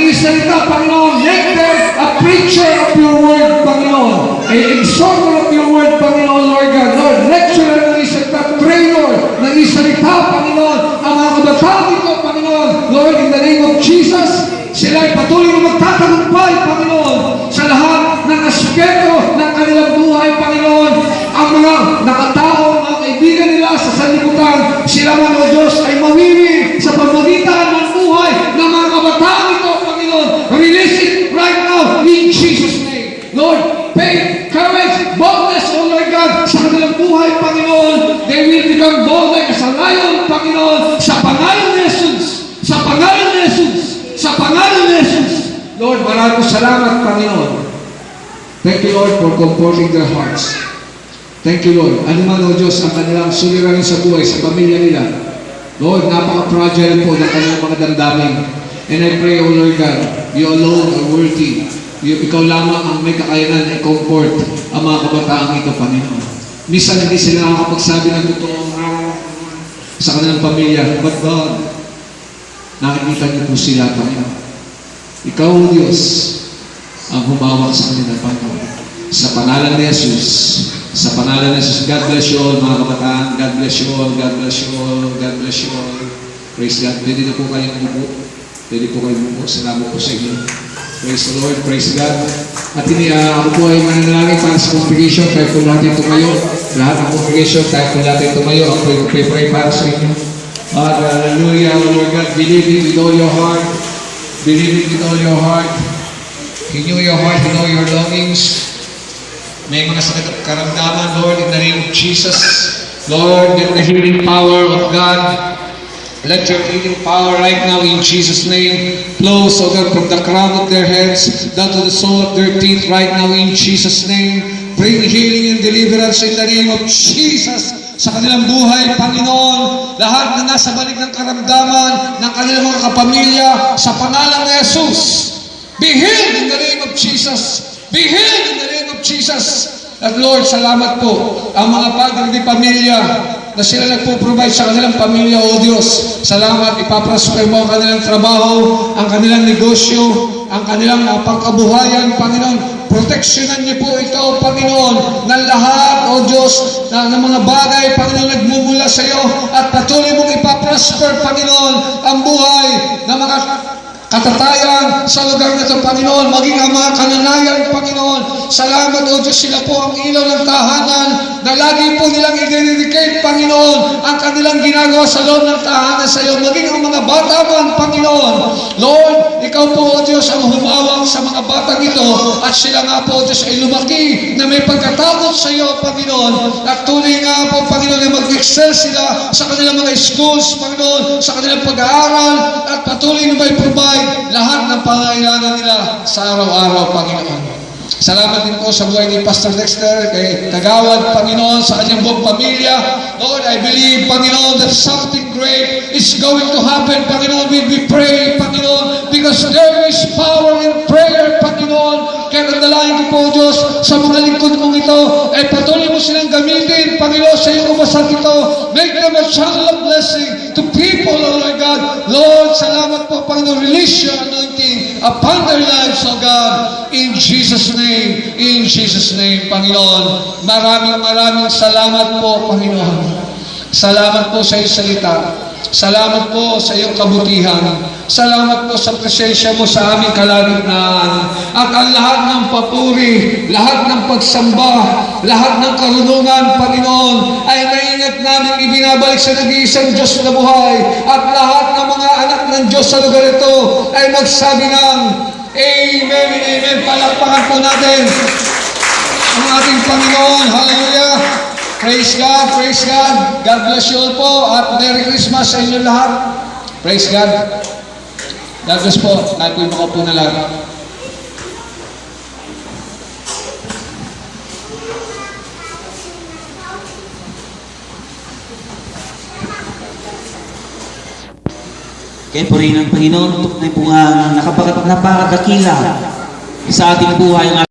nangisalita, Panginoon. Make them a preacher of your word, Panginoon. A exhorter of your word, Panginoon, Lord God. Lord, lecturer nangisalita, trainer nangisalita, Panginoon. Ang mga kabataan dito, Panginoon. Lord, in the name of Jesus, sila ay patuloy na magtatagumpay, Panginoon, sa lahat ng aspeto ng kanilang buhay, Panginoon. Ang mga nakatao, mga kaibigan nila sa sanlibutan, sila man, O Diyos, ay mawiwi sa pamamagitan ng buhay ng mga kabataan ito, Panginoon. Release it right now in Jesus' name. Lord, faith, courage, boldness, O Lord God, sa kanilang buhay, Panginoon. They will become bold like a lion, Panginoon, sa pangalan ni Jesus. Sa pangalan ni Jesus. Sa pangalan ni Jesus. Lord, maraming salamat, Panginoon. Thank you, Lord, for comforting their hearts. Thank you, Lord. Ano man, O Diyos, ang kanilang suliranin sa buhay, sa pamilya nila. Lord, napaka-fragile po ng kanilang mga damdamin. And I pray, O Lord God, you alone are worthy. Ikaw lamang ang may kakayanan ay comfort ang mga kabataang ito, Panginoon. Minsan hindi sila nakakapagsabi ng totoo sa kanilang pamilya. But God, nakikita niyo po sila, Panginoon. Ikaw, O Diyos, ang humawak sa kanila, Panginoon. Sa pangalan ni Jesus. Sa pangalan ni Jesus. God bless you all, mga kabataan. God bless you all. God bless you all. God bless you all. Praise God. Pwede na po kayong bubo. Pwede po kayong bubo. Salamat po sa inyo. Praise the Lord. Praise God. At ako po ay mananalangin para sa congregation. Tayo po natin tumayo. Lahat ng congregation, tayo po natin tumayo. Ako po pray para sa inyo. Hallelujah, Lord God. Believe it with all your heart. Believe it with all your heart. He knew your heart, He know your longings. May mga sakit at karamdaman, Lord, in the name of Jesus. Lord, get the healing power of God. Let your healing power right now in Jesus' name flow, so that from the crown of their heads down to the sole of their feet right now in Jesus' name. Bring healing and deliverance in the name of Jesus sa kanilang buhay, Panginoon. Lahat na nasa balik ng karamdaman ng kanilang mga kapamilya, sa pangalan ni Jesus. Be healed in the name of Jesus. Be healed in the name of Jesus. At Lord, salamat po ang mga padre di pamilya na sila nagpo-provide sa kanilang pamilya, O Diyos. Salamat, ipaprosper mo ang kanilang trabaho, ang kanilang negosyo, ang kanilang pangkabuhayan, Panginoon. Proteksyonan niyo po ito, Panginoon, ng lahat, O Diyos, ng mga bagay, Panginoon, nagmumula sa iyo, at patuloy mong ipaprosper, Panginoon, ang buhay ng mga katatayan sa lugar na ito, Panginoon, maging ang mga kananayan, Panginoon. Salamat, O Diyos, sila po ang ilaw ng tahanan na lagi po nilang i-dedicate, Panginoon, ang kanilang ginagawa sa loob ng tahanan sa iyo, maging ang mga bata man, Panginoon. Lord, Ikaw po, O Diyos, ang humawak sa mga batang ito, at sila nga po, O Diyos, ay lumaki na may pagkatakot sa iyo, Panginoon, at tunay nga po, Panginoon, na mag-excel sila sa kanilang mga schools, Panginoon, sa kanilang pag-aaral, at patuloy na may provide lahat ng pangailangan nila sa araw-araw, Panginoon. Salamat din po sa buhay ni Pastor Dexter, kay Tagawad, Panginoon, sa kanyang buong pamilya. Lord, I believe, Panginoon, that something great is going to happen, Panginoon. We pray, Panginoon, because there is power in prayer, Panginoon. Kaya nandalahin ko po, Diyos, sa mga lingkod mong ito, ay patuloy mo silang gamitin, Panginoon, sa iyong umasan ito. Make them a channel of blessing to people, O Lord God. Lord, salamat po, Panginoon. Release your anointing upon their lives, O God. In Jesus' name. In Jesus' name, Panginoon. Maraming salamat po, Panginoon. Salamat po sa iyong salita. Salamat po sa iyong kabutihan. Salamat po sa presensya mo sa aming kalagitnaan. At ang lahat ng papuri, lahat ng pagsamba, lahat ng karunungan, Panginoon, ay maingat namin ibinabalik sa nag-iisang Diyos na buhay. At lahat ng mga anak ng Diyos sa lugar ito ay magsabi ng Amen and Amen. Palakpakan po natin ang ating Panginoon. Hallelujah. Praise God, praise God. God bless you all po, at Merry Christmas sa inyo lahat. Praise God. God bless po. Tayo po yung makaupo na lahat. Kaya purihin ng Panginoon, tunay po nga napakadakila sa ating buhay.